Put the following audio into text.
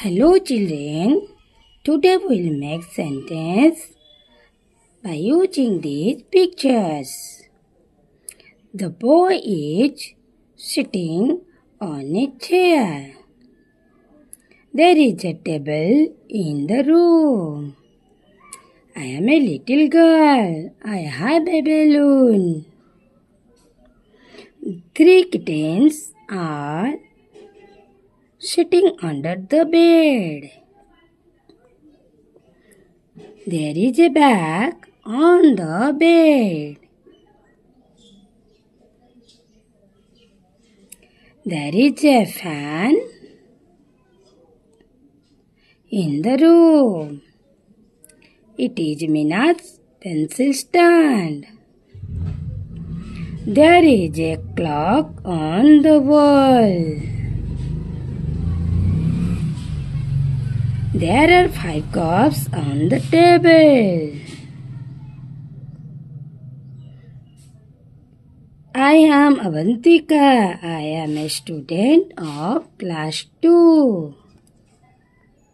Hello children, today we'll make sentence by using these pictures. The boy is sitting on a chair. There is a table in the room. I am a little girl. I have a balloon. 3 kittens are sitting under the bed. There is a bag on the bed. There is a fan in the room. It is Mina's pencil stand. There is a clock on the wall. There are 5 cups on the table. I am Avantika. I am a student of class 2.